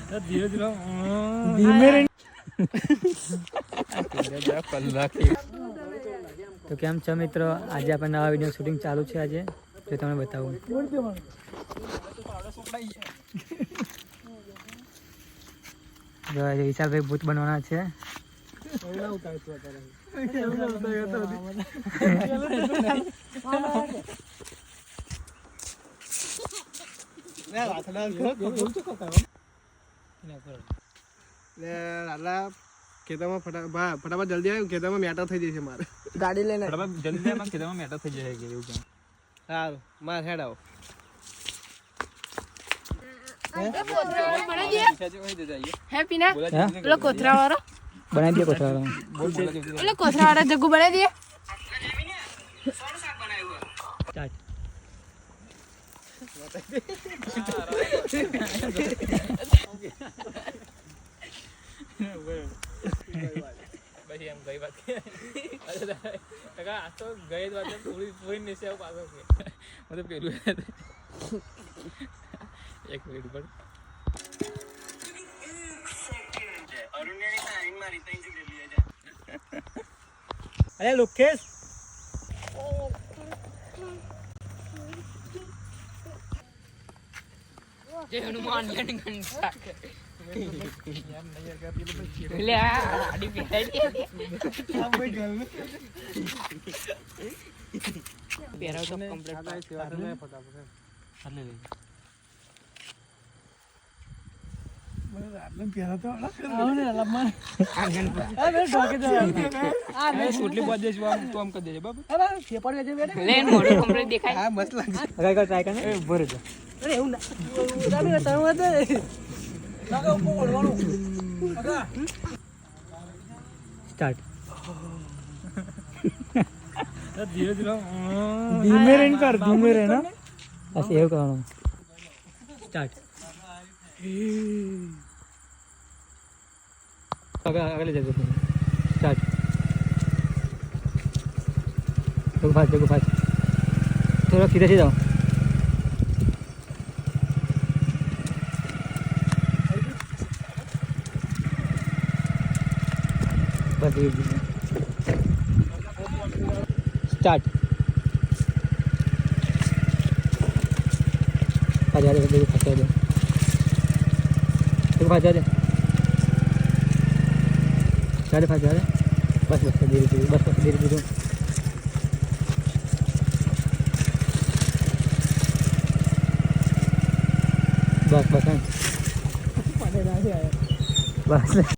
ધીરે ધીરે ધીમે રે તો કેમ છો મિત્રો? આજે આપણે નવા વિડીયો શૂટિંગ ચાલુ છે. આજે જો તમને બતાવું જો આજે વિશાલભાઈ ભૂત બનવાના છે. ખેતરમાં ફટાફટ જલ્દી આવ્યું. ખેતરમાં મેટર થઈ જશે મારે. ગાડી લઈને જલ્દી ખેતરમાં મેટર થઈ જાય કે એવું કેમ? સારું માર હેડ આવો. બનાવી દે કોથરા વાળા જગ્ગુ બનાવી દે. પછી એમ ગઈ વાત તો ગઈ વાત પૂરી નીચે પાછો મતલબ પેલું એક મિનિટ પર અરે લોકેશ જય હનુમાન જય હનુમાન સ્ટાર્ટ. ધીરે ધીરે ધીમે રેન કર. ધીમે રે ના બસ એવું કરવાનું. સ્ટાર્ટ. આગળ જજો. સ્ટાર્ટ. જગો ફાસ્ટ થોડા સીધે જાઓ. स्टार्ट. जा दे फंसा दे फंसा दे जा दे बस धीरे धीरे बस धीरे धीरे बस बस